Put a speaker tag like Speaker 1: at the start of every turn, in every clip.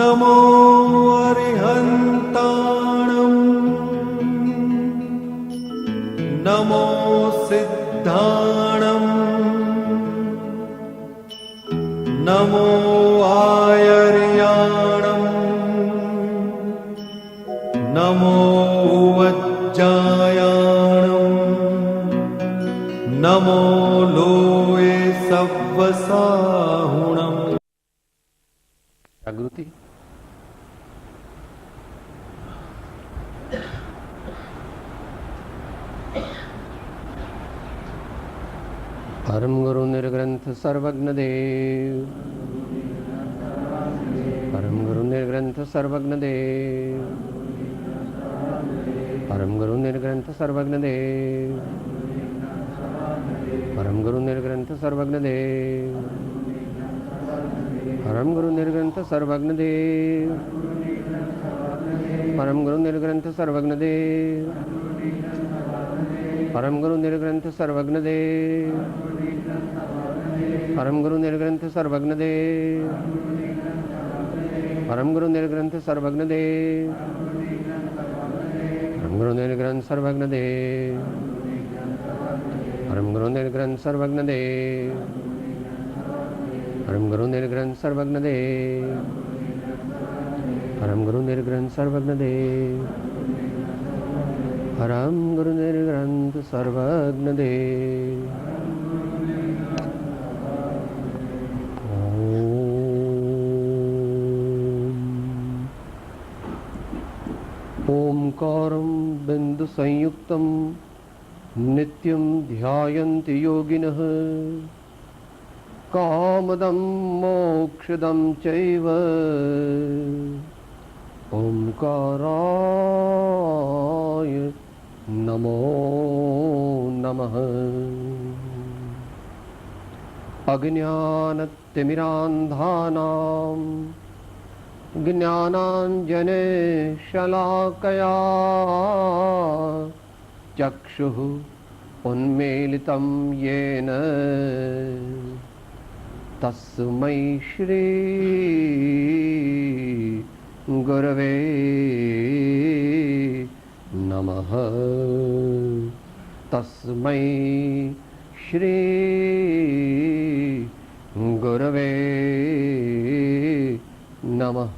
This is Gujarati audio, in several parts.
Speaker 1: नमो अरिहन्ताणं नमो सिद्धाणं नमो आयर्याणं नमो वज्जायाणं नमो लोये सव्वसाहुणम्।
Speaker 2: जागृति परम गुरु निर्ग्रंथ सर्वज्ञ देव, परम गुरु निर्ग्रंथ सर्वज्ञ देव, परम गुरु निर्ग्रंथ सर्वज्ञ देव, परम गुरु निर्ग्रंथ सर्वज्ञ देव, परम गुरु निर्ग्रंथ सर्वज्ञ देव, परम गुरु निर्ग्रंथ सर्वज्ञ देव, परम गुरु निर्ग्रंथ सर्वज्ञ देव, परम गुरु निर्ग्रंथ सर्वज्ञ देव, परम गुरु निर्ग्रंथ सर्वज्ञ देव, परम गुरु निर्ग्रंथ सर्वज्ञ देव, परम गुरु निर्ग्रंथ सर्वज्ञ देव, परम गुरु निर्ग्रंथ सर्वज्ञ देव, परम गुरु निर्ग्रंथ सर्वज्ञ देव, परम गुरु निर्ग्रंथ सर्वज्ञ देव। ओंकारं बिंदु संयुक्तं नित्यं ध्यायन्ति योगिनः कामदं मोक्षदं चैव ओंकाराय नमो नमः। अज्ञानतिमिरान्धानां ज्ञानाञ्जनशलाकया चक्षुः उन्मीलितं येन तस्मै श्री गुरवे नमः। तस्मै श्री गुरवे नमः।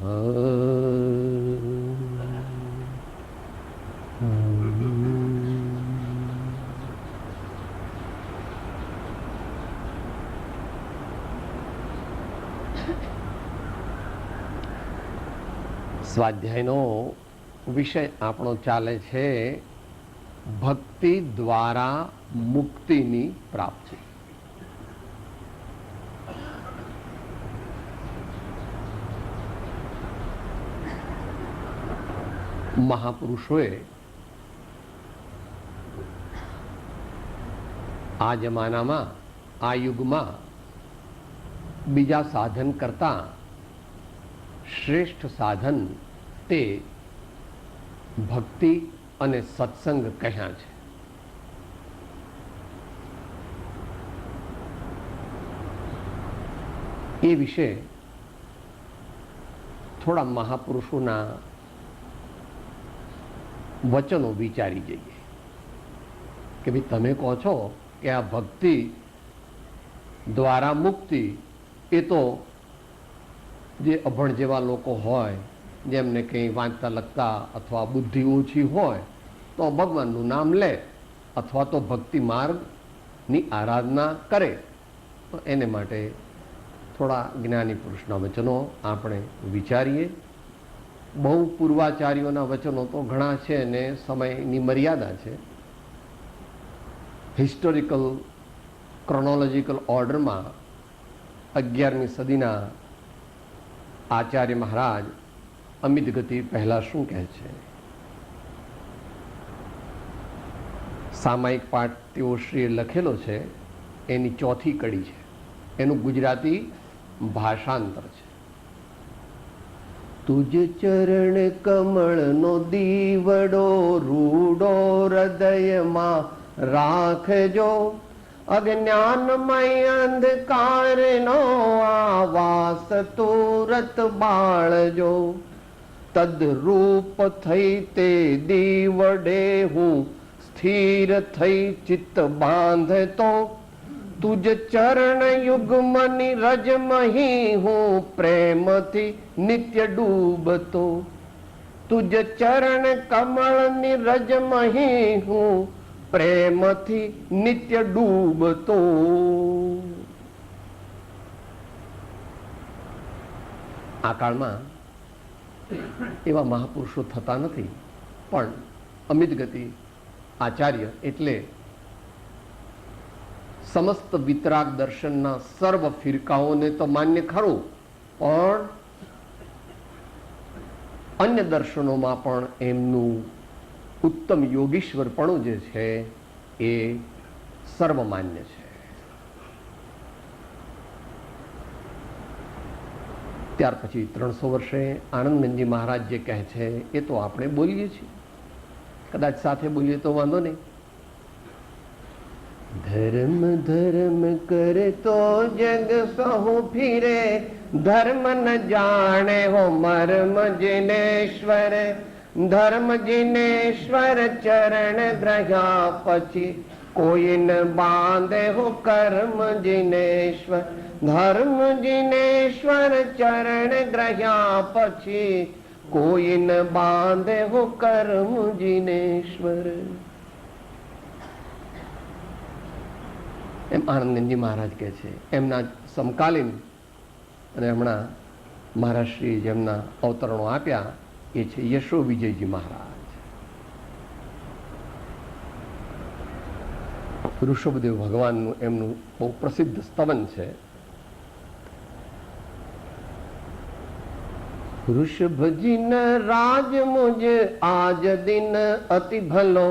Speaker 2: સ્વાધ્યાયનો વિષય આપણો ચાલે છે ભક્તિ દ્વારા મુક્તિની પ્રાપ્તિ। મહાપુરુષોએ આ જમાનામાં આ યુગમાં બીજા સાધન કરતા શ્રેષ્ઠ સાધન તે ભક્તિ અને સત્સંગ કહ્યા છે। એ વિશે થોડા મહાપુરુષોના વચનો વિચારી જઈએ કે ભાઈ તમે કહો છો કે આ ભક્તિ દ્વારા મુક્તિ એ તો જે અભણ જેવા લોકો હોય જેમને કંઈ વાંચતા લખતા અથવા બુદ્ધિ ઓછી હોય તો ભગવાનનું નામ લે અથવા તો ભક્તિ માર્ગની આરાધના કરે તો એને માટે થોડા જ્ઞાની પુરુષના વચનો આપણે વિચારીએ। બહુ પૂર્વાચાર્યોના વચનો તો ઘણા છે ને સમયની મર્યાદા છે। હિસ્ટોરિકલ ક્રોનોલોજીકલ ઓર્ડરમાં 11મી સદીના આચાર્ય મહારાજ અમિત ગતિ પહેલા શું કહે છે? સામાયિક પાઠ તેઓ શ્રીએ લખેલો છે, એની ચોથી કડી છે, એનું ગુજરાતી ભાષાંતર છે। તુજ ચરણ કમળનો દીવડો રૂડો હૃદયમાં રાખજો, અજ્ઞાનમય અંધકારનો આવાસ તુરત બાળજો. તદરૂપ થઈ તે દીવડે હું સ્થિર થઈ ચિત્ત બાંધતો. તુજ ચરણ યુગમની રજમહી હું પ્રેમથી નિત્ય ડૂબતો. તુજ ચરણ કમળની રજમહી હું પ્રેમથી નિત્ય ડૂબતો. આ કાળમાં એવા મહાપુરુષો થતા નથી, પણ અમિત ગતિ આચાર્ય એટલે સમસ્ત વિતરાગ દર્શનના સર્વ ફિરકાઓને તો માન્ય ખરું, પણ અન્ય દર્શનોમાં પણ એમનું ઉત્તમ યોગીશ્વરપણું જે છે એ સર્વમાન્ય છે. ત્યાર પછી 300 વર્ષે આનંદનંદજી મહારાજ જે કહે છે એ તો આપણે બોલીએ છીએ, કદાચ સાથે બોલીએ તો વાંધો નહીં. ધર્મ ધર્મ કરે તો જગ સહુ ફિરે, ધર્મ ન જાણે હો મર્મ જીનેશ્વર. ધર્મ જીનેશ્વર ચરણ ગ્રહ્યા પછી કોઈ ન બાંધે હો કર્મ જીનેશ્વર. ધર્મ જીનેશ્વર ચરણ ગ્રહ્યા પછી કોઈ ન બાંધે હો કર્મ જીનેશ્વર. એમ આનંદનંદજી મહારાજ કહે છે. એમના સમકાલીન અને હમણાં મહારાજશ્રી જેમના અવતરણો આપ્યા એ છે યશો વિજયજી મહારાજ. ઋષભદેવ ભગવાનનું એમનું બહુ પ્રસિદ્ધ સ્તવન છે. ઋષભજીન રાજ મુજ આજ દિન અતિ ભલો,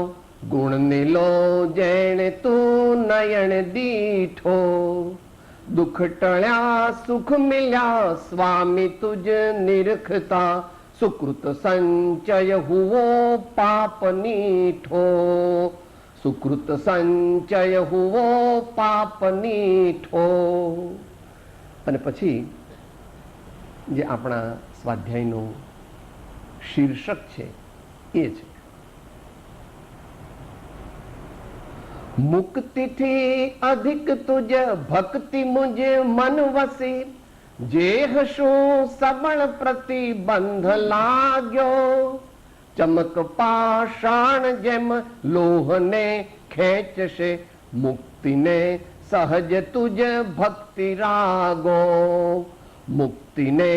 Speaker 2: ગુણ નીલો જેણે તું નયણ દીઠો. દુઃખ ટળ્યા સુખ મિલ્યા સ્વામી તુજ નિરખતા, સુકૃત સંચય હુવો પાપ નીઠો. સુકૃત સંચય હુવો પાપ નીઠો. અને પછી જે આપણા સ્વાધ્યાયનું શીર્ષક છે એ છે મુક્તિથી અધિક તુજ ભક્તિ મુજ મન વસી. જેહ શું સબળ પ્રતિબંધ લાગ્યો, ચમક પાષાણ જેમ લોહને ખેંચશે. મુક્તિને સહજ તુજ ભક્તિ રાગો. મુક્તિને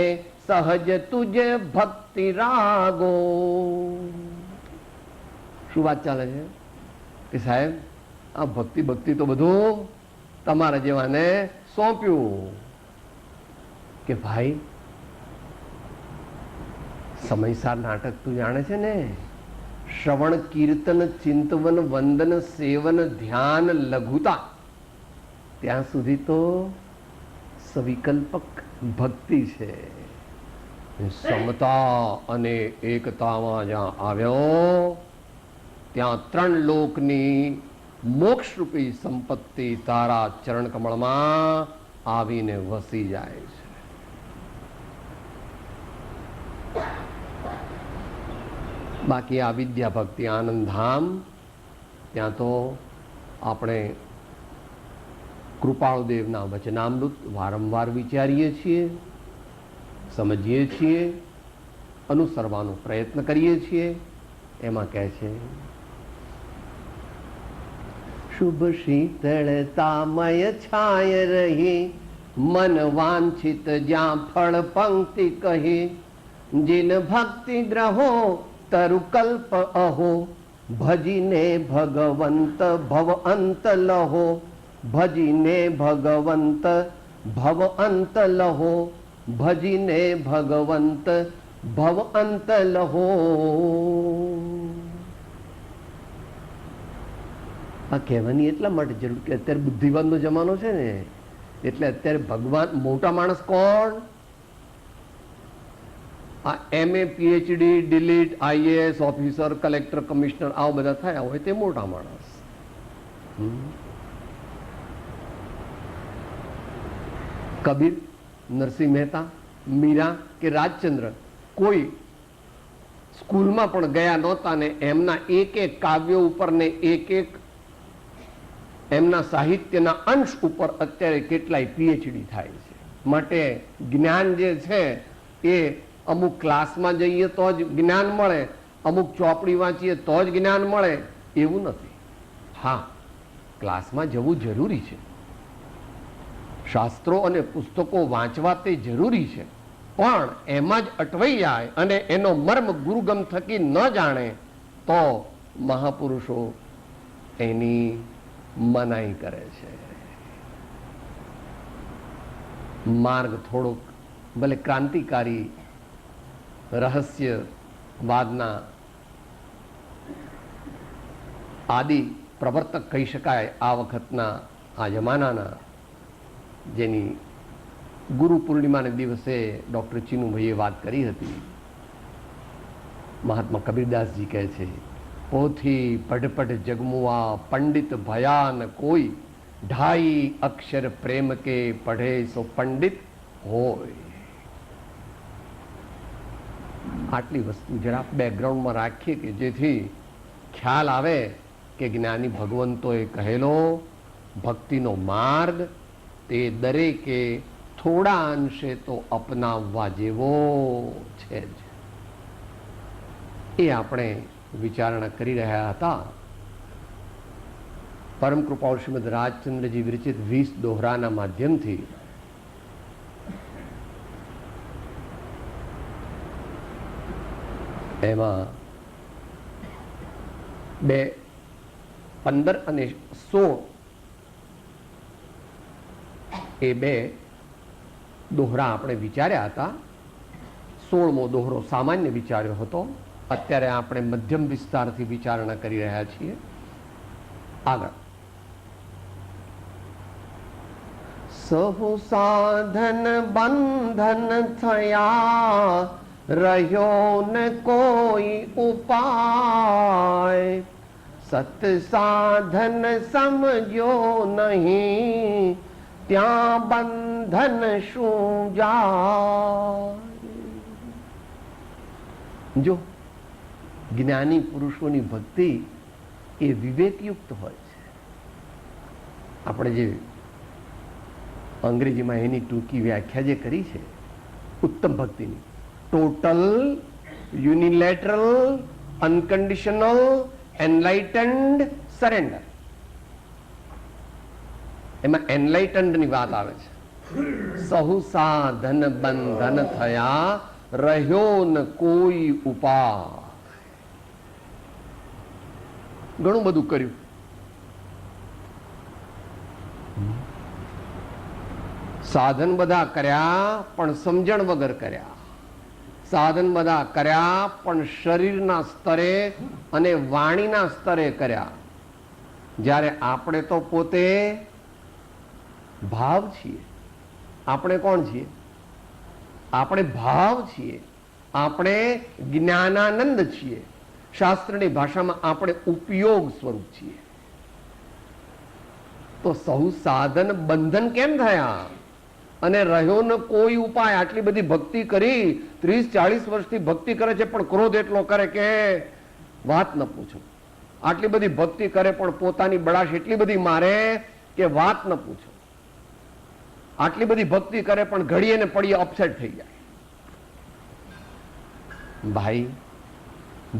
Speaker 2: સહજ તુજ ભક્તિ રાગો. શું વાત ચાલે છે કે સાહેબ આ ભક્તિ ભક્તિ તો બધું તમારા જેવાને સોંપ્યું. કે ભાઈ સમયસાર નાટક તું જાણે છે ને, શ્રવણ કીર્તન ચિંતવન વંદન સેવન ધ્યાન લઘુતા, ત્યાં સુધી તો સવિકલ્પક ભક્તિ છે. સમતા અને એકતામાં જ્યાં આવ્યો ત્યાં 3 લોકની મોક્ષરૂપી સંપત્તિ તારા ચરણ કમળમાં આવીને વસી જાય છે. બાકી આ વિદ્યા ભક્તિ આનંદધામ ત્યાં તો આપણે કૃપાળુદેવના વચનામૃત વારંવાર વિચારીએ છીએ, સમજીએ છીએ, અનુસરવાનો પ્રયત્ન કરીએ છીએ. એમાં કહે છે શુભ શીતળતામય છાય રહી, મન વાંછિત જ્યાં ફળ પંક્તિ કહી. જીન ભક્તિ દ્રહો તરુકલ્પ અહો, ભજીને ભગવંત ભવ અંત લહો. ભજીને ભગવંત ભવ અંત લહો. ભજીને ભગવંત ભવ અંત લહો. આ કહેવાની એટલા માટે જરૂર કે અત્યારે બુદ્ધિવાનનો જમાનો છે ને, એટલે અત્યારે ભગવાન મોટા માણસ કોણ? આ MA PhD delete IAS officer collector commissioner આવા બધા થયા હોય તે મોટા માણસ. કબીર, નરસિંહ મહેતા, મીરા કે રાજચંદ્ર કોઈ સ્કૂલમાં પણ ગયા નહોતા ને એમના એક એક કાવ્યો ઉપર ને એક એક એમના સાહિત્યના અંશ ઉપર અત્યારે કેટલાય પીએચડી થાય છે. માટે જ્ઞાન જે છે એ અમુક ક્લાસમાં જઈએ તો જ જ્ઞાન મળે, અમુક ચોપડી વાંચીએ તો જ જ્ઞાન મળે એવું નથી. હા, ક્લાસમાં જવું જરૂરી છે, શાસ્ત્રો અને પુસ્તકો વાંચવા તે જરૂરી છે, પણ એમાં જ અટવાઈ જાય અને એનો મર્મ ગુરુગમ થકી ન જાણે તો મહાપુરુષો એની મનાઈ કરે છે. માર્ગ થોડોક ભલે ક્રાંતિકારી રહસ્યવાદના આદિ પ્રવર્તક કહી શકાય આ વખતના આ જમાનાના, જેની ગુરુ પૂર્ણિમાને દિવસે ડૉક્ટર ચીનુભાઈએ વાત કરી હતી. મહાત્મા કબીરદાસજી કહે છે, પોથી પઢ જગમુઆ પંડિત ભયાન કોઈ, ઢાઈ અક્ષર પ્રેમ કે પઢે સો પંડિત હોય. આટલી વસ્તુ જરા બેકગ્રાઉન્ડમાં રાખીએ કે જેથી ખ્યાલ આવે કે જ્ઞાની ભગવંતોએ કહેલો ભક્તિનો માર્ગ તે દરેકે થોડા અંશે તો અપનાવવા જેવો છે જ. એ આપણે વિચારણા કરી રહ્યા હતા. પરમ કૃપાળુ શ્રીમદ રાજચંદ્રજી વિરચિત 20 દોહરાના માધ્યમથી એમાં 2, 15 અને 16 એ 2 દોહરા આપણે વિચાર્યા હતા. 16મો દોહરો સામાન્ય વિચાર્યો હતો. અત્યારે આપણે મધ્યમ વિસ્તારથી વિચારણા કરી રહ્યા છીએ. આગળ સહુ સાધન બંધન થયા, રહ્યો ન કોઈ ઉપાય, સત સાધન સમજ્યો નહીં, ત્યાં બંધન શું જાય. જો જ્ઞાની પુરુષોની ભક્તિ એ વિવેકયુક્ત હોય છે. આપણે જે અંગ્રેજીમાં એની ટૂંકી વ્યાખ્યા જે કરી છે ઉત્તમ ભક્તિની, ટોટલ, યુનિલેટરલ, અનકન્ડિશનલ, એનલાઇટન્ડ સરેન્ડર. એમાં એનલાઇટન્ડ ની વાત આવે છે. સહુ સાધન બંધન થયા, રહ્યો ન કોઈ ઉપાય. ઘણું બધું કર્યું. સાધન બધા કર્યા પણ સમજણ વગર કર્યા. સાધન બધા કર્યા પણ શરીરના સ્તરે અને વાણીના સ્તરે કર્યા. જ્યારે આપણે તો પોતે ભાવ છીએ. આપણે કોણ છીએ? આપણે ભાવ છીએ. આપણે જ્ઞાનાનંદ છીએ. શાસ્ત્રની ભાષામાં આપણે ઉપયોગ સ્વરૂપ છીએ. તો સહુ સાધન બંધન કેમ થયા અને રહ્યો ન કોઈ ઉપાય? આટલી બધી ભક્તિ કરી, 30-40 વર્ષથી ભક્તિ કરે છે પણ ક્રોધ એટલો કરે કે વાત ન પૂછો. આટલી બધી ભક્તિ કરે પણ પોતાની બળાશ એટલી બધી મારે કે વાત ન પૂછો. આટલી બધી ભક્તિ કરે પણ ઘડીએ ને પડીએ અપસેટ થઈ જાય. ભાઈ,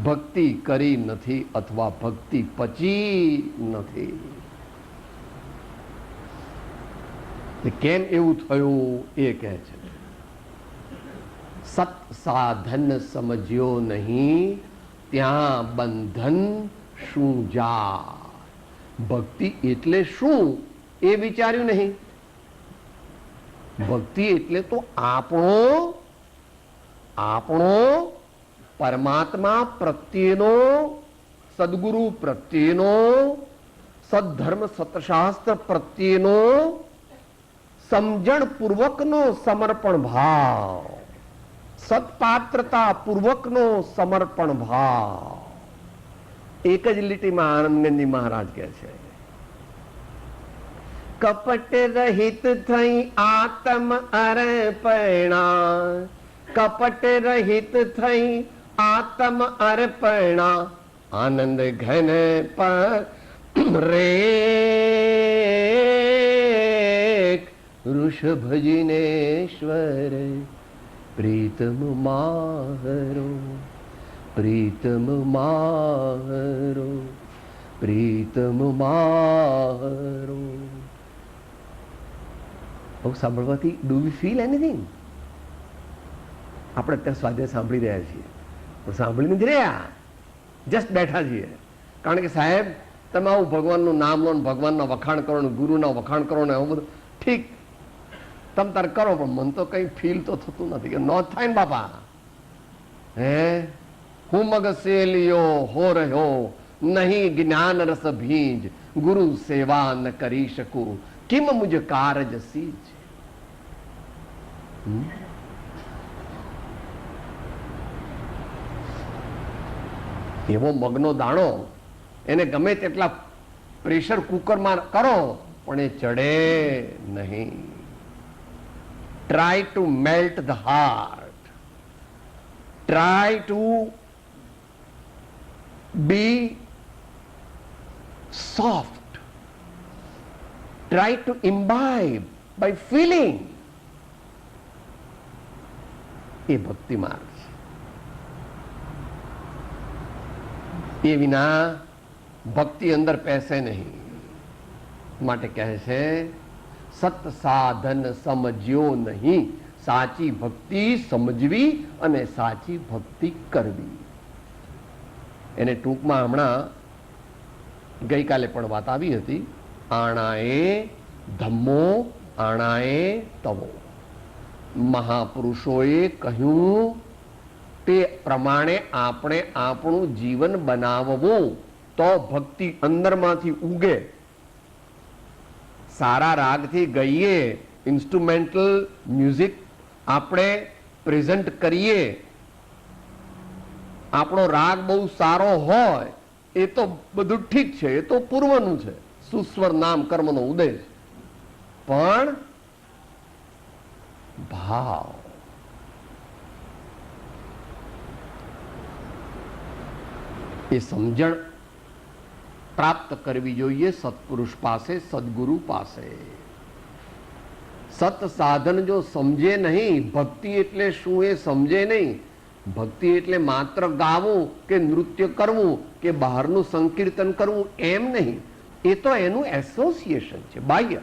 Speaker 2: ભક્તિ કરી નથી અથવા ભક્તિ પચી નથી. કેમ એવું થયું એ કહે છે. સત સાધન સમજ્યો નહીં, ત્યાં બંધન શું જાય. ભક્તિ એટલે શું એ વિચાર્યું નહીં. ભક્તિ એટલે તો આપણો પરમાત્મા પ્રત્યેનો, સદગુરુ પ્રત્યેનો, સદધર્મ સતશાસ્ત્ર પ્રત્યેનો સમજણ પૂર્વકનો સમર્પણ ભાવ, સત્પાત્રતા પૂર્વકનો સમર્પણ ભાવ. એક જ લીટીમાં આનંદગંજી મહારાજ કહે છે કપટ રહિત થઈ આત્મ અર્પણા, કપટ રહિત થઈ આત્મ અર્પણા, આનંદ ઘન પર રે વૃષભજિનેશ્વર પ્રીતમ માહરો, પ્રીતમ માહરો, પ્રીતમ માહરો. બહુ સાંભળવાથી ડુ વી ફીલ એનીથિંગ? આપણે અત્યારે સ્વાધ્યાય સાંભળી રહ્યા છીએ, પણ સાંભળી નથી રહ્યા, જસ્ટ બેઠા છીએ. કારણ કે સાહેબ તમે આવું ભગવાનનું નામ લો, ભગવાનના વખાણ કરો ને ગુરુના વખાણ કરો ને આવું બધું ઠીક તમ તાર કરો, પણ મન તો કઈ ફીલ તો થતું નથી કે ન થાય ને બાપા. હે હું મગ સેલિયો હો રહ્યો નહીં જ્ઞાન રસ ભીજ, ગુરુ સેવા ન કરી શકું કિમ મુજ કારજ સીજ. એવો મગનો દાણો એને ગમે તેટલા પ્રેશર કુકરમાં કરો પણ એ ચડે નહીં. Try to melt the heart, try to be soft, try to imbibe by feeling. એ ભક્તિ માર્ગ છે. એ વિના ભક્તિ અંદર પેસે નહીં. માટે કહે છે સત સાધન સમજ્યો નહીં, સાચી ભક્તિ સમજવી અને સાચી ભક્તિ કરવી. એને ટૂંકમાં હમણાં ગઈકાલે પણ વાત આવી હતી, આણાએ ધમ્મો આણાએ તવો. મહાપુરુષોએ કહ્યું તે પ્રમાણે આપણે આપણું જીવન બનાવવું તો ભક્તિ અંદરમાંથી ઉગે. સારા રાગથી ગઈએ, ઇન્સ્ટ્રુમેન્ટલ મ્યુઝિક આપણે પ્રેઝન્ટ કરીએ, આપણો રાગ બહુ સારો હોય, એ તો બધું ઠીક છે, એ તો પૂર્વનું છે, સુસ્વર નામ કર્મનો ઉદય છે. પણ ભાવ, એ સમજણ પ્રાપ્ત કરવી જોઈએ સત્પુરુષ પાસે, સદગુરુ પાસે. સત સાધન જો સમજે નહીં, ભક્તિ એટલે શું એ સમજે નહીં. ભક્તિ એટલે માત્ર ગાવું કે નૃત્ય કરવું કે બહારનું સંકીર્તન કરવું એમ નહીં. એ તો એનું એસોસિએશન છે, બાહ્ય.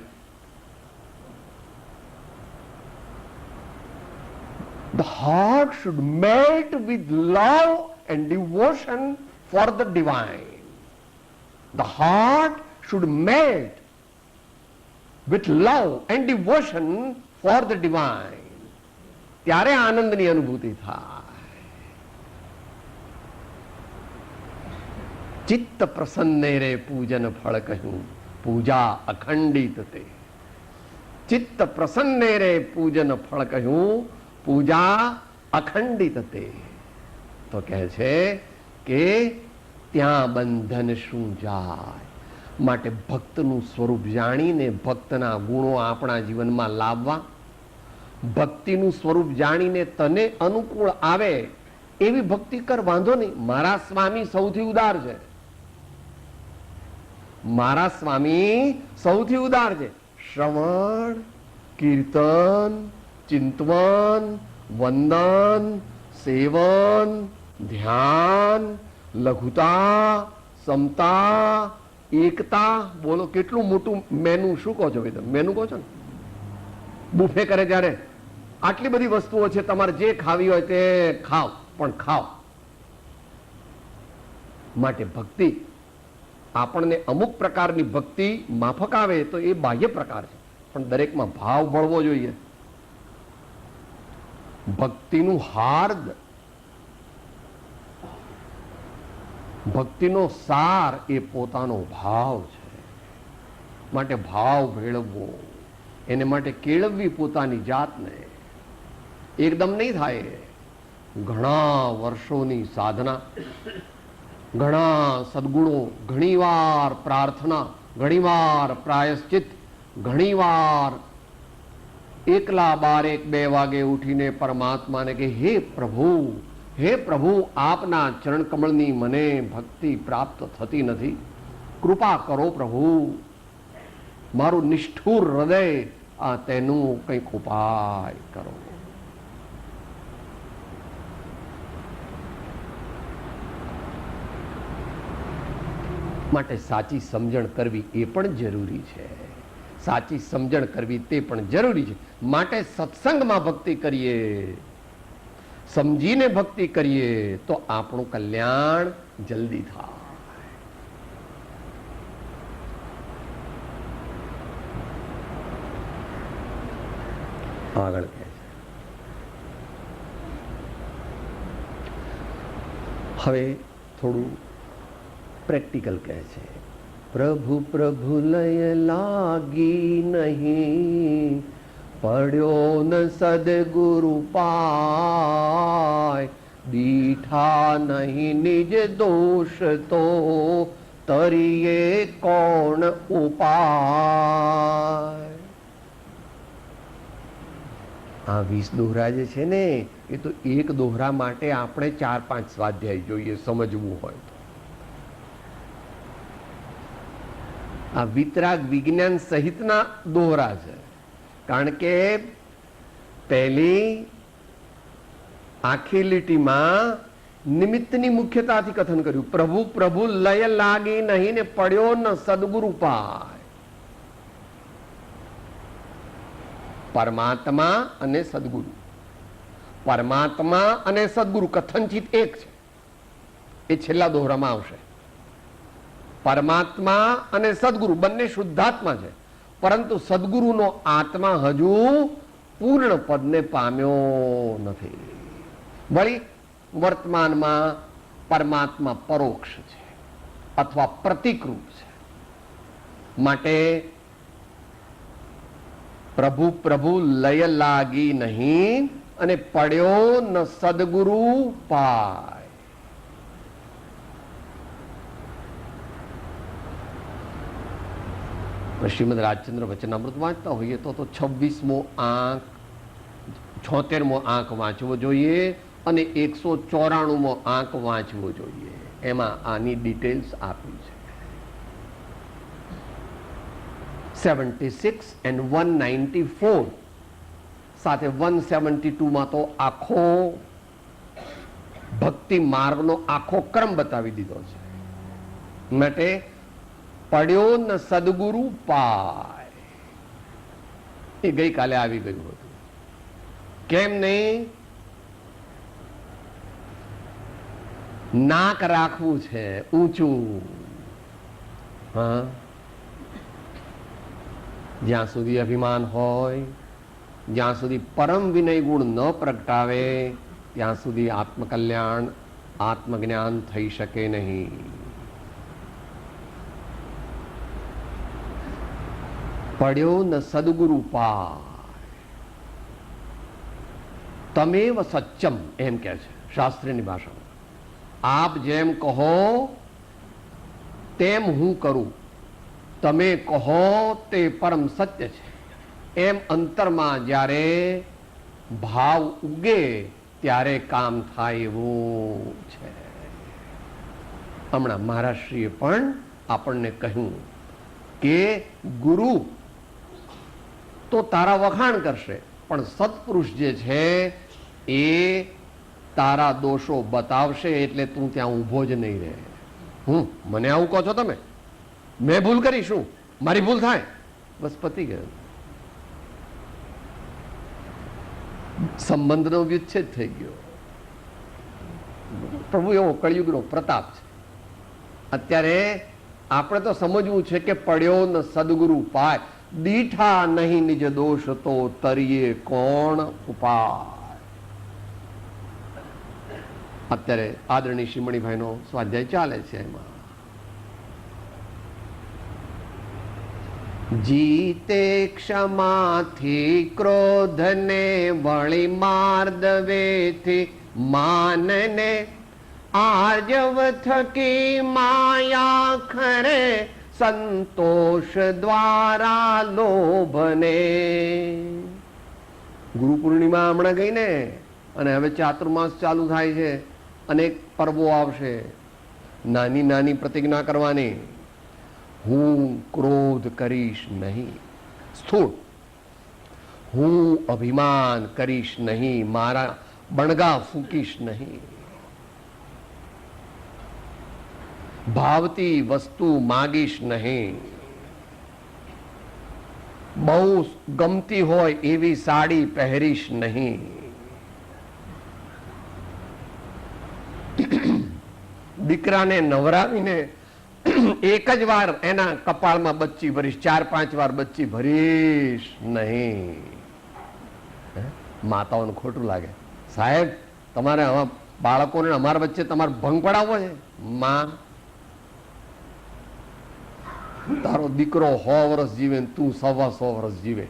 Speaker 2: The heart should melt with love and devotion for the divine. The heart should melt with love and devotion for the divine. ત્યારે આનંદની અનુભૂતિ થાય. ચિત્ત પ્રસન્ને રે પૂજન ફળ કહ્યું, પૂજા અખંડિત તે. ચિત્ત પ્રસન્ને રે પૂજન ફળ કહ્યું, પૂજા અખંડિત તે. તો કહે છે કે ત્યાં બંધન શું જાય. માટે ભક્તનું સ્વરૂપ જાણીને ભક્તના ગુણો આપણા જીવનમાં લાવવા, ભક્તિનું સ્વરૂપ જાણીને તને અનુકૂળ આવે એવી ભક્તિ કર, વાંધો નહીં. મારા સ્વામી સૌથી ઉદાર છે, મારા સ્વામી સૌથી ઉદાર છે. શ્રવણ, કીર્તન, ચિંતવન, વંદન, સેવન, ધ્યાન, લઘુતા, સમતા, એકતા. બોલો કેટલું મોટું મેનુ. શું કહો છો ભાઈ તમે? મેનુ કહો છો ને, બુફે કરે ત્યારે આટલી બધી વસ્તુઓ છે, તમારે જે ખાવી હોય તે ખાઓ, પણ ખાઓ. માટે ભક્તિ આપણને અમુક પ્રકારની ભક્તિ માફક આવે તો એ બાહ્ય પ્રકાર છે, પણ દરેકમાં ભાવ ભળવો જોઈએ. ભક્તિનું હાર્દ, ભક્તિનો સાર એ પોતાનો ભાવ છે. માટે ભાવ ભેળવવો, એને માટે કેળવવી પોતાની જાતને. એકદમ નહીં થાય. ઘણા વર્ષોની સાધના, ઘણા સદગુણો, ઘણીવાર પ્રાર્થના, ઘણીવાર પ્રાયશ્ચિત, ઘણીવાર એકલા 12-1-2 વાગે ઉઠીને પરમાત્માને કે હે પ્રભુ, આપના ચરણ કમળની મને ભક્તિ પ્રાપ્ત થતી નથી, કૃપા કરો પ્રભુ, મારું નિષ્ઠુર હૃદય આ તેનું કંઈક ઉપાય કરો. માટે સાચી સમજણ કરવી એ પણ જરૂરી છે. સાચી સમજણ કરવી તે પણ જરૂરી છે. માટે સત્સંગમાં ભક્તિ કરીએ, સમજીને ભક્તિ કરીએ તો આપણું કલ્યાણ જલ્દી થાય. આગળ કહે છે, હવે થોડું પ્રેક્ટિકલ કહે છે. પ્રભુ પ્રભુ લય લાગી નહીં, પડ્યો ન સદગુરુ પાય, દીઠા નહીં નિજ દોષ તો તરીએ કોણ ઉપાય. આ 20 દોહરા જે છે ને, એ તો એક દોહરા માટે આપણે 4-5 સ્વાધ્યાય જોઈએ સમજવું હોય તો. આ વિતરાગ વિજ્ઞાન સહિતના દોહરા છે. કારણ કે પહેલી આખી લીટીમાં નિમિત્તની મુખ્યતાથી કથન કર્યું. પ્રભુ પ્રભુ લય લાગી નહીં ને પડ્યો ન સદગુરુ પાય. પરમાત્મા અને સદગુરુ, પરમાત્મા અને સદગુરુ કથનચિત એક છે, એ છેલ્લા દોહરામાં આવશે. પરમાત્મા અને સદગુરુ બંને શુદ્ધાત્મા છે, પરંતુ સદગુરુનો આત્મા હજુ પૂર્ણ પદને પામ્યો નથી. વળી વર્તમાનમાં પરમાત્મા પરોક્ષ છે અથવા પ્રતિકરૂપ છે. માટે પ્રભુ પ્રભુ લય લાગી નહીં અને પડ્યો ન સદગુરુ પાય. શ્રીમદ રાજચંદ્ર વચનામૃત વાંચતા હોઈએ તો 26મો આંક 76મો આંક વાંચવો જોઈએ અને 194મો આંક વાંચવો જોઈએ. એમાં આની ડિટેલ્સ આપી છે. 76 and 194 સાથે 172માં તો આખો ભક્તિ માર્ગનો આખો ક્રમ બતાવી દીધો છે. માટે પડ્યો ન સદગુરુ પાય એ ગઈકાલે આવી ગયું હતું. કેમ નહીં? નાક રાખવું છે ઊંચું. હા, જ્યાં સુધી અભિમાન હોય, જ્યાં સુધી પરમ વિનય ગુણ ન પ્રગટાવે, ત્યાં સુધી આત્મકલ્યાણ આત્મજ્ઞાન થઈ શકે નહીં. પડ્યો ન સદગુરુ પાય. તમેવ સચ્ચમ એમ કે છે શાસ્ત્રીની ભાષામાં. આપ જેમ કહો તેમ હું કરું, તમે કહો તે પરમ સત્ય છે, એમ અંતરમાં જ્યારે ભાવ ઉગે ત્યારે કામ થાય એવું છે. હમણાં મહારાજશ્રીએ પણ આપણને કહ્યું કે ગુરુ તો તારા વખાણ કરશે, પણ સત્પુરુષ જે છે એ તારા દોષો બતાવશે, એટલે તું ત્યાં ઊભો જ નહીં રહે. મને આવું કહો છો તમે, મેં ભૂલ કરી, શું મારી ભૂલ થાય? બસ પતી ગયું. સંબંધનો વિચ્છેદ થઈ ગયો. પ્રભુ એવો કળિયુગનો પ્રતાપ છે. અત્યારે આપણે તો સમજવું છે કે પડ્યો ન સદગુરુ પાય, દીઠા નહીં નિજ દોષ તો તરીએ કોણ ઉપાય. અત્યારે આદરણીય શિમણીભાઈનો સ્વાધ્યાય ચાલે છે. એમાં જીતે ક્ષમાથી ક્રોધને વળી માર્દવેથી માનને આર્જવ થકી માયા ખરે સંતોષ દ્વારા લોભને. ગુરુ પૂર્ણિમા હમણાં ગઈ ને, અને હવે ચાતુર્માસ ચાલુ થાય છે, અનેક પર્વો આવશે. નાની નાની પ્રતિજ્ઞા કરવાની, હું ક્રોધ કરીશ નહીં, સ્થૂળ. હું અભિમાન કરીશ નહીં, મારા બણગા ફૂંકીશ નહીં, ભાવતી વસ્તુ માગીશ નહીં, બહુ ગમતી હોય એવી સાડી પહેરીશ નહીં, દીકરાને નવરાવીને એક જ વાર એના કપાળમાં બચ્ચી ભરીશ, 4-5 વાર બચ્ચી ભરીશ નહીં. માતાઓને ખોટું લાગે, સાહેબ તમારે આવા બાળકોને અમારા વચ્ચે તમારે ભંગ પડાવવો છે. માં, તારો દીકરો 100 વર્ષ જીવે ને તું 125 વર્ષ જીવે,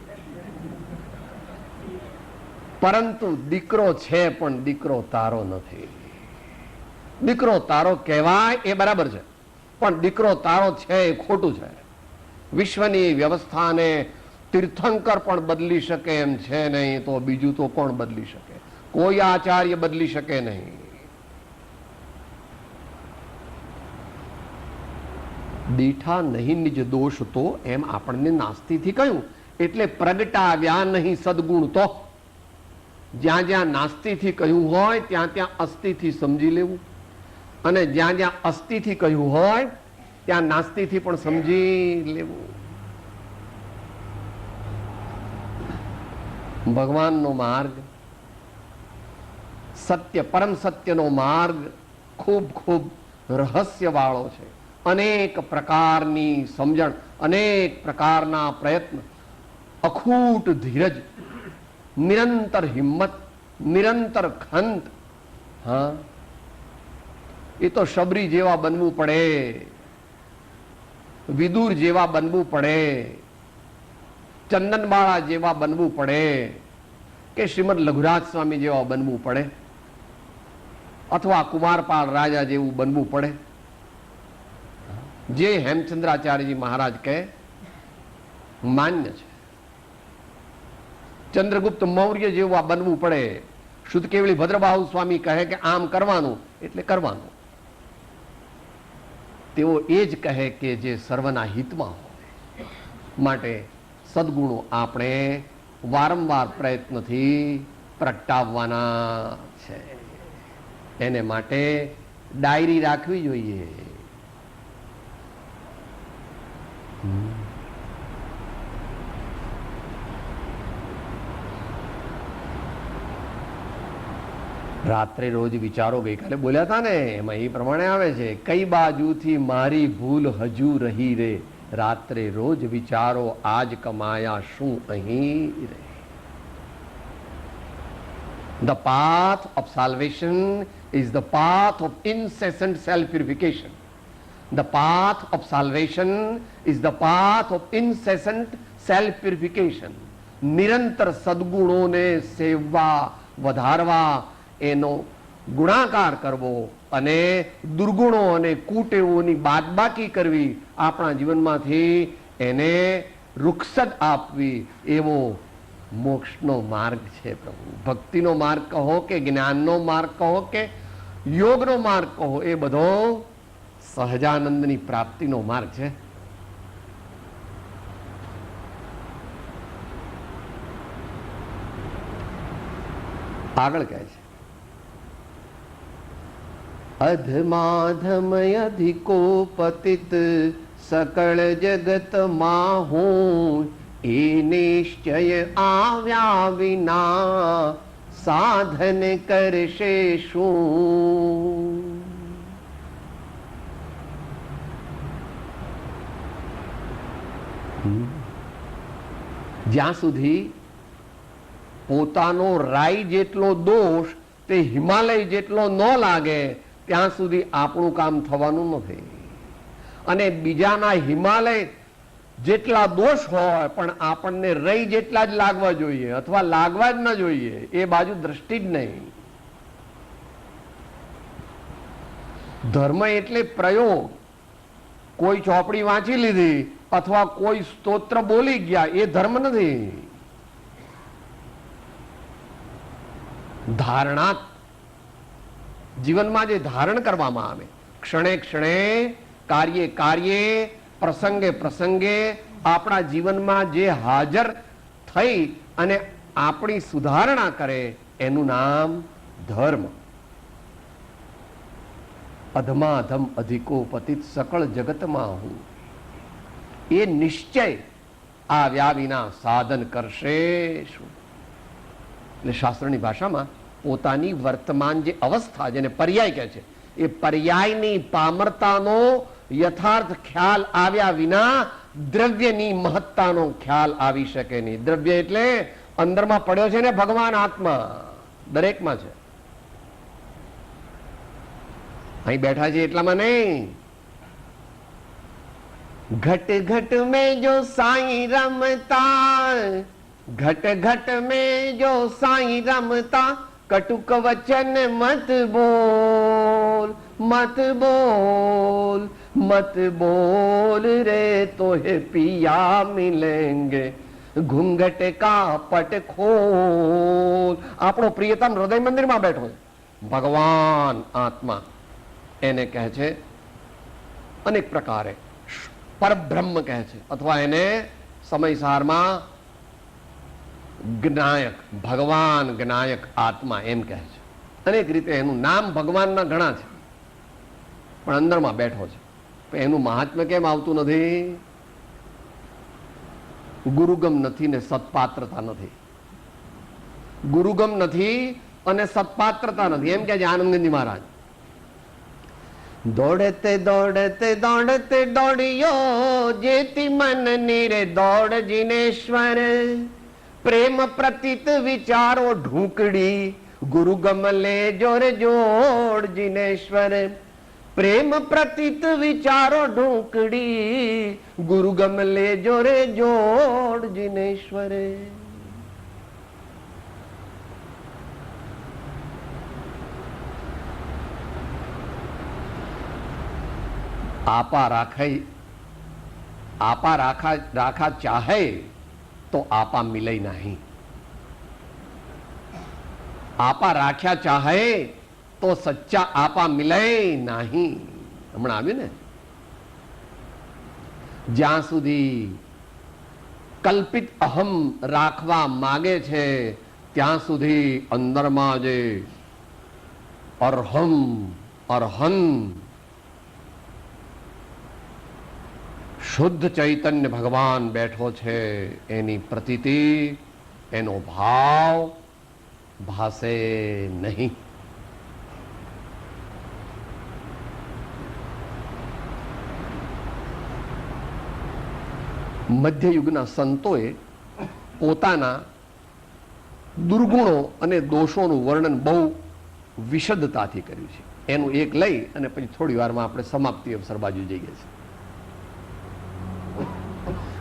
Speaker 2: પરંતુ દીકરો છે પણ દીકરો તારો નથી. દીકરો તારો કહેવાય એ બરાબર છે, પણ દીકરો તારો છે એ ખોટું છે. વિશ્વની વ્યવસ્થાને તીર્થંકર પણ બદલી શકે એમ છે નહીં, તો બીજું તો કોણ બદલી શકે? કોઈ આચાર્ય બદલી શકે નહીં. દીઠા નહીં નિજ દોષ તો, એમ આપણને નાસ્તીથી કહ્યું, એટલે પ્રગટાવ્યા નહીં સદગુણ તો. જ્યાં જ્યાં નાસ્તીથી કહ્યું હોય ત્યાં ત્યાં અસ્થિથી સમજી લેવું, અને જ્યાં જ્યાં અસ્થિથી કહ્યું હોય ત્યાં નાસ્તીથી પણ સમજી લેવું. ભગવાનનો માર્ગ, સત્ય, પરમ સત્યનો માર્ગ ખૂબ ખૂબ રહસ્યવાળો છે. અનેક પ્રકારની સમજણ, અનેક પ્રકારના પ્રયત્ન, અખૂટ ધીરજ, નિરંતર હિંમત, નિરંતર ખંત. હા, એ તો શબરી જેવા બનવું પડે, વિદુર જેવા બનવું પડે, ચંદનબાળા જેવા બનવું પડે, કે શ્રીમદ લઘુરાજ સ્વામી જેવા બનવું પડે, અથવા કુમારપાળ રાજા જેવું બનવું પડે. જે હેમચંદ્રાચાર્યજી મહારાજ કહે માન્ય છે. ચંદ્રગુપ્ત મૌર્ય જેવું આ બનવું પડે. શુદ્ધ કેવળી ભદ્રબાહુ સ્વામી કહે કે આમ કરવાનું એટલે કરવાનું. તેઓ એ જ કહે કે જે સર્વના હિતમાં હોય. માટે સદગુણો આપણે વારંવાર પ્રયત્નથી પ્રગટાવવાના છે. એને માટે ડાયરી રાખવી જોઈએ. રાત્રે રોજ વિચારો ગઈકાલે બોલ્યા હતા ને, એમાં એ પ્રમાણે આવે છે, કઈ બાજુથી મારી ભૂલ હજુ રહી રે, રાત્રે રોજ વિચારો આજ કમાયા શું અહીં રે. The path of salvation is the path of incessant self-purification. The path of salvation is the path of incessant self-purification. નિરંતર સદગુણોને સેવવા, વધારવા, એનો ગુણાકાર કરવો, અને દુર્ગુણો અને કુટેવોની બાદબાકી કરવી, આપણા જીવનમાંથી એને રૂક્ષત આપવી, એવો મોક્ષનો માર્ગ છે. પ્રભુ ભક્તિનો માર્ગ કહો કે જ્ઞાનનો માર્ગ કહો કે યોગનો માર્ગ કહો, એ બધો સહજાનંદની પ્રાપ્તિનો માર્ગ છે. આગળ કહે છે, અધમાધમય અધિકો પતિત સકળ જગત માહું, એ નિશ્ચય આવ્યા વિના સાધન કરશે શું. જ્યાં સુધી પોતાનો રાઈ જેટલો દોષ તે હિમાલય જેટલો ન લાગે ત્યાં સુધી આપણું કામ થવાનું નથી. અને બીજાના હિમાલય જેટલા દોષ હોય પણ આપણને રઈ જેટલા જ લાગવા જોઈએ, અથવા લાગવા જ ન જોઈએ, એ બાજુ દ્રષ્ટિ જ નહીં. ધર્મ એટલે પ્રયોગ. કોઈ ચોપડી વાંચી લીધી અથવા કોઈ સ્તોત્ર બોલી ગયા એ ધર્મ નથી. ધારણા, જીવનમાં જે ધારણ કરવામાં આવે, ક્ષણે ક્ષણે, કાર્યે કાર્યે, પ્રસંગે પ્રસંગે આપણા જીવનમાં જે હાજર થઈ અને આપણી સુધારણા કરે એનું નામ ધર્મ. અધમા અધમ અધિકો પતિત સકળ જગતમાં હું, એ નિશ્ચય આવ્યા વિના સાધન કરશે શું. એટલે શાસ્ત્રની ભાષામાં પોતાની વર્તમાન જે અવસ્થા, જેને પર્યાય કહે છે, એ પર્યાયની પામરતાનો યથાર્થ ખ્યાલ આવ્યા વિના દ્રવ્યની મહત્તાનો ખ્યાલ આવી શકે નહીં. દ્રવ્ય એટલે અંદરમાં પડ્યો છે ને ભગવાન આત્મા દરેકમાં છે. અહીં બેઠા છે એટલામાં નહીં. ઘટ ઘટ में जो साईं रमता, घट घट में जो साईं रमता, कटुक वचन मत बोल, मत बोल, मत बोल रे तोहे पिया मिलेंगे, घूंघट का पट खोल. આપણો પ્રિયતમ હૃદય મંદિરમાં બેઠો છે. ભગવાન આત્મા એને કહે છે અનેક પ્રકારે પરબ્રહ્મ કહે છે, અથવા એને સમયસારમાં જ્ઞાયક, ભગવાન જ્ઞાયક આત્મા એમ કહે છે. અનેક રીતે એનું નામ ભગવાનના ઘણા છે, પણ અંદરમાં બેઠો છે. એનું મહાત્મ્ય કેમ આવતું નથી? ગુરુગમ નથી ને સત્પાત્રતા નથી. ગુરુગમ નથી અને સત્પાત્રતા નથી, એમ કે છે આનંદજી મહારાજ. દોડતે દોડતે દોડતે દોડિયો જેતી મન નીરે દોડ જીનેશ્વર, પ્રેમ પ્રતીત વિચારો ઢૂંકડી ગુરુગમ લે જોર જોડ જીનેશ્વર, પ્રેમ પ્રતીત વિચારો ઢૂંકડી ગુરુગમ લે જોરે જોડ જીનેશ્વર. આપા રાખા ચાહે તો આપા મિલે નહીં. આપા રાખ્યા ચાહે તો સચ્ચા આપા મિલે નહીં. હમણાં આવ્યું ને, જ્યાં સુધી કલ્પિત અહમ રાખવા માગે છે ત્યાં સુધી અંદરમાં જે અર્હમ અર્હન શુદ્ધ ચૈતન્ય ભગવાન બેઠો છે એની પ્રતીતિ, એનો ભાવ ભાસે નહીં. મધ્યયુગના સંતોએ પોતાના દુર્ગુણો અને દોષોનું વર્ણન બહુ વિશદતાથી કર્યું છે. એનું એક લઈ અને પછી થોડી વારમાં આપણે સમાપ્તિ અવસર બાજુ જઈએ છીએ.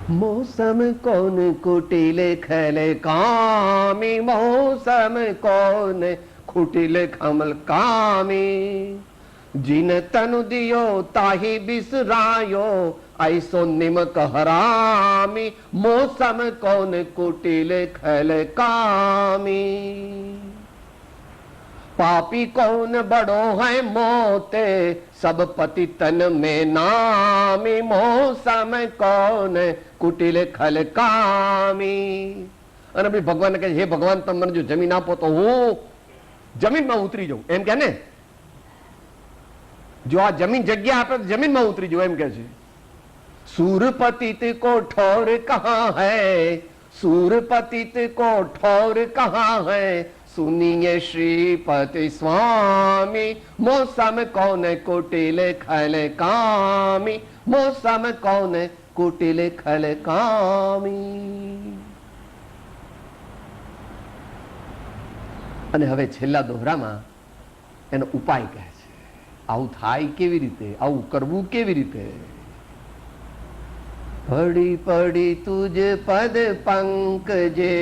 Speaker 2: मौसम कौन कुटिल खले कामी, मौसम कौन कुटिल खमल कामी, जिन तनु दियो ताही बिसरायो ऐसो निमक हरामी, मौसम कौन कुटिल खले कामी, पापी कौन बड़ो है मोते सब पति तन में नामी, मौसम कौन कुटिल खल कामी. અને ભાઈ ભગવાન કહે, હે ભગવાન તમે મને જો જમીન આપો તો હું જમીનમાં ઉતરી જાઉં, એમ કે ને. જો આ જમીન જગ્યા આપે તો જમીનમાં ઉતરી જાઉં, એમ કે છે. सूरपतित को ठौर कहाँ है, सूरपतित को ठौर कहाँ है, सुनिए श्रीपति स्वामी, मौसम कौन कुटिल खल कामी, मौसम कौन कुटिल खल कामी. અને હવે છેલ્લા દોહરામાં એનો ઉપાય કહે છે. આવું થાય કેવી રીતે, આવું કરવું કેવી રીતે? પડી પડી તુજ પદ પંકજે,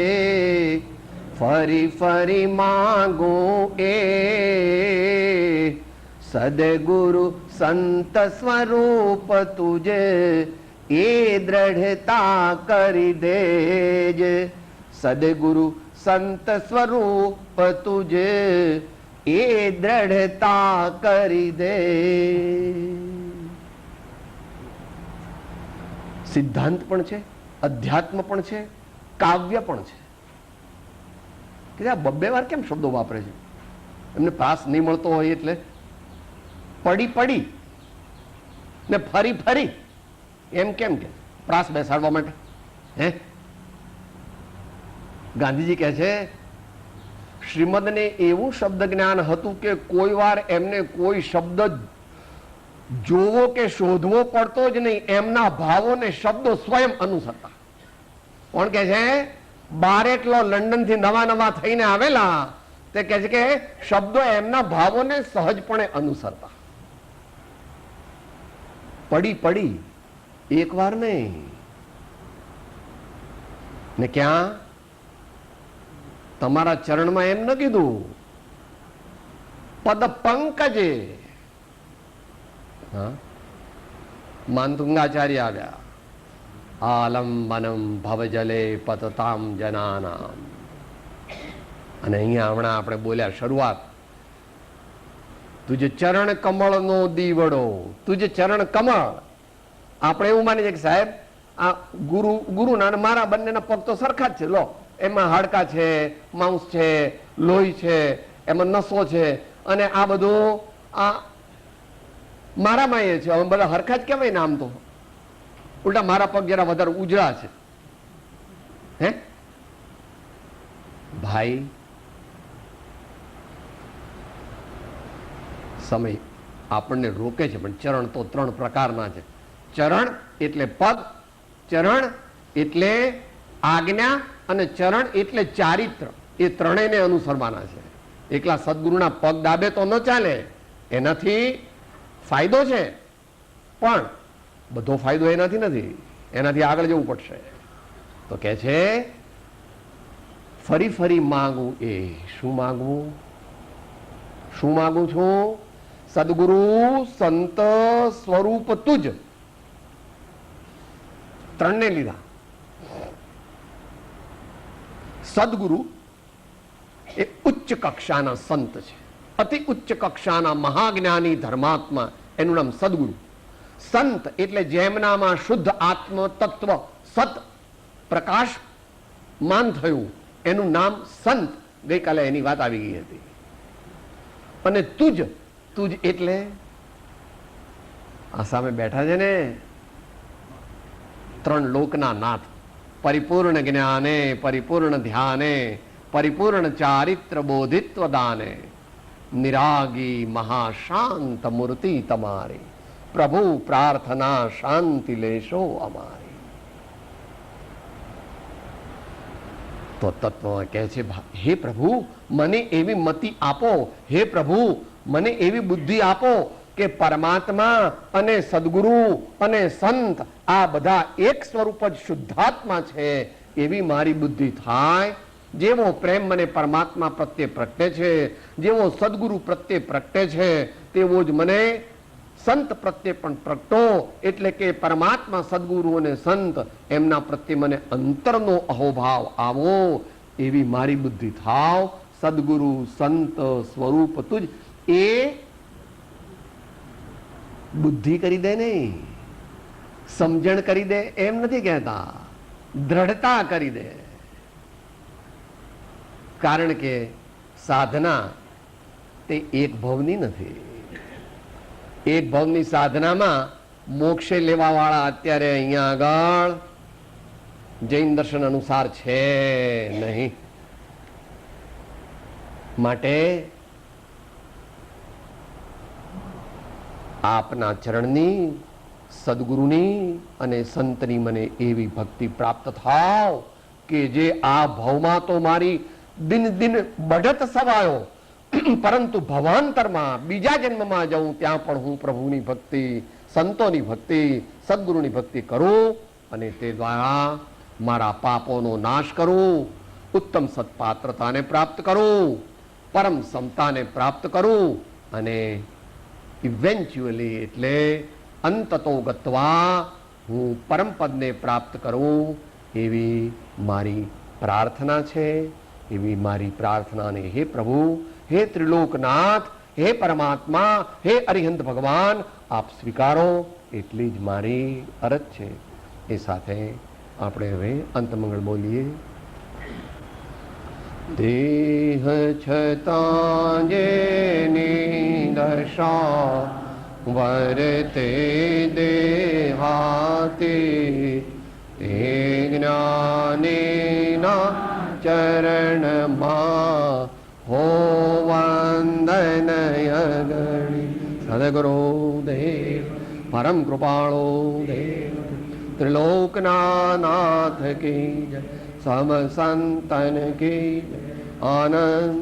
Speaker 2: ફરી ફરી માંગો એ સદગુરુ સંત સ્વરૂપ તુજે એ દ્રઢતા કરી દેજે. સદગુરુ સંત સ્વરૂપ તુજે એ દ્રઢતા કરી દે. સિદ્ધાંત પણ છે, અધ્યાત્મ પણ છે, કાવ્ય પણ છે. કે આ બબ્બે વાર કેમ શબ્દો વાપરે છે? એમને પાસ નહીં મળતો હોય એટલે પડી પડી ને ફરી ફરી એમ કેમ કે પ્રાસ બેસાડવા માટે? હે, ગાંધીજી કહે છે શ્રીમદને એવું શબ્દ જ્ઞાન હતું કે કોઈ વાર એમને કોઈ શબ્દ જોવો કે શોધવો પડતો જ નહીં, એમના ભાવોને શબ્દો સ્વયં અનુસરતા. કોણ કે છે? બારેટલો લંડન થી નવા નવા થઈને આવેલા તે કહે છે કે શબ્દો એમના ભાવોને સહજપણે અનુસરતા. પડી પડી એક વાર નહીં ને ક્યાં? તમારા ચરણમાં એમ ન કીધું, પદ પંકજે. માનતુંગાચાર્ય આવ્યા, આલંબનમ ભવજલે પતતામ જનાનામ. અને અહીંયા હમણાં આપણે બોલ્યા શરૂઆત, તુજ ચરણ કમળ નો દીવડો, તુજ ચરણ કમળ. આપણે એવું માની છે કે સાહેબ આ ગુરુના અને મારા બંનેના પગ તો સરખા જ છે. લો, એમાં હાડકા છે, માંસ છે, લોહી છે, એમાં નસો છે, અને આ બધું આ મારામાં એ છે. હવે બધા હરખા જ કહેવાય ને આમ તો. ઉલટા મારા પગ જરા વધારે ઉજળા છે. હે ભાઈ, સમય આપણને રોકે છે, પણ ચરણ તો 3 પ્રકારના છે. ચરણ એટલે પગ, ચરણ એટલે આજ્ઞા, અને ચરણ એટલે ચારિત્ર. એ ત્રણેયને અનુસરવાના છે. એકલા સદગુરુના પગ દાબે તો ન ચાલે. એનાથી ફાયદો છે, પણ બધો ફાયદો એનાથી નથી. એનાથી આગળ જવું પડશે. તો કે છે ફરી ફરી માંગવું. એ શું માંગવું? શું માંગુ છું? સદગુરુ સંત સ્વરૂપ તુજ. ત્રણને લીધા. સદગુરુ એ ઉચ્ચ કક્ષાના સંત છે, અતિ ઉચ્ચ કક્ષાના મહાજ્ઞાની ધર્માત્મા, એનું નામ સદગુરુ. સંત એટલે જેમનામાં શુદ્ધ આત્મ તત્વ સત પ્રકાશમાન થયું, એનું નામ સંત. ગઈકાલે એની વાત આવી ગઈ હતી. અને તુજ, તુજ એટલે આ સામે બેઠા છે ને 3 લોકના નાથ. પરિપૂર્ણ જ્ઞાને, પરિપૂર્ણ ધ્યાને, પરિપૂર્ણ ચારિત્ર બોધિત્વ દાને, નિરાગી મહાશાંત મૂર્તિ તમારી, પ્રભુ પ્રાર્થના શાંતિ લેશો અમારી. તો તત્વ કહે છે, હે પ્રભુ મને એવી મતિ આપો, હે પ્રભુ મને એવી બુદ્ધિ આપો કે પરમાત્મા અને સદગુરુ અને સંત આ બધા એક સ્વરૂપ જ શુદ્ધાત્મા છે, એવી મારી બુદ્ધિ થાય. જેવો પ્રેમ મને પરમાત્મા પ્રત્યે પ્રગટે છે, જેવો સદગુરુ પ્રત્યે પ્રગટે છે, તેવો જ મને સંત પ્રત્યે પણ પ્રગટો. એટલે કે પરમાત્મા, સદગુરુ અને સંત એમના પ્રત્યે મને અંતરનો અહોભાવ આવો, એવી મારી બુદ્ધિ થાવ. સદગુરુ સંત સ્વરૂપ તુજ. એ બુદ્ધિ કરી દે નહીં, સમજણ કરી દે એમ નથી કહેતા, દ્રઢતા કરી દે. કારણ કે સાધના તે એક ભવની નથી. એક ભવની સાધનામાં મોક્ષે લેવા વાળા અત્યારે અહીંયા આગળ જૈન દર્શન અનુસાર છે નહીં. માટે આપના ચરણની, સદગુરુની અને સંતની મને એવી ભક્તિ પ્રાપ્ત થાવ કે જે આ ભવમાં તો મારી દિન દિન બઢત સવાયો, પરંતુ ભવાંતરમાં બીજા જન્મમાં જાઉં ત્યાં પણ હું પ્રભુની ભક્તિ, સંતોની ભક્તિ, સદગુરુની ભક્તિ કરું, અને તે દ્વારા મારા પાપોનો નાશ કરું, ઉત્તમ સત્પાત્રતાને પ્રાપ્ત કરું, પરમ સમતાને પ્રાપ્ત કરું, અને ઇવેન્ચ્યુઅલી એટલે અંતતો ગત્વા હું પરમપદને પ્રાપ્ત કરું એવી મારી પ્રાર્થના છે. એવી મારી પ્રાર્થનાને હે પ્રભુ, હે ત્રિલોકનાથ, હે પરમાત્મા, હે અરિહંત ભગવાન આપ સ્વીકારો, એટલી જ મારી અરજ છે. એ સાથે આપણે હવે અંતમંગળ બોલીએ. દેહ છતાં જેની દશા વર્તે દેહાતે, તે જ્ઞાનીના ચરણમાં હો વંદનય ગણી. સદગુરુ દેવ પરમ કૃપાળો દેવ, ત્રિલોકના નાથ કી જય, સમ સંતન કી જય. આનંદ.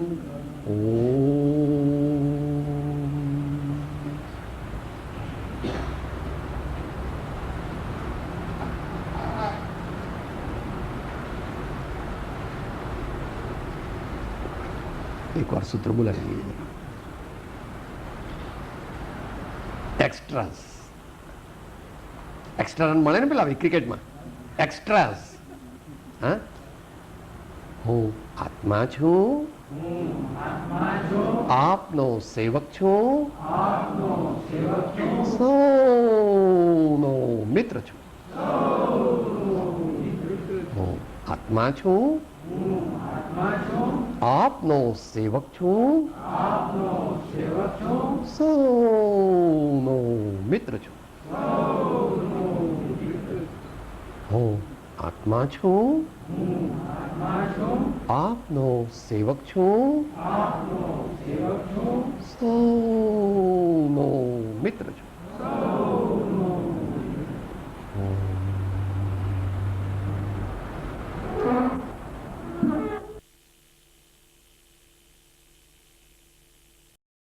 Speaker 2: એક વાર સૂત્ર બોલાવી લઈએ. એક્સ્ટ્રાસ, એક્સ્ટ્રા રન મળે ને પેલા ક્રિકેટમાં, એક્સ્ટ્રાસ. હા, હું આત્મા છું, આપનો સેવક છું, સૌનો મિત્ર છું. હું આત્મા છું, આપનો સેવક છું, સૌનો મિત્ર છું. હું આત્મા છું, આપનો સેવક છું, સૌનો મિત્ર છું.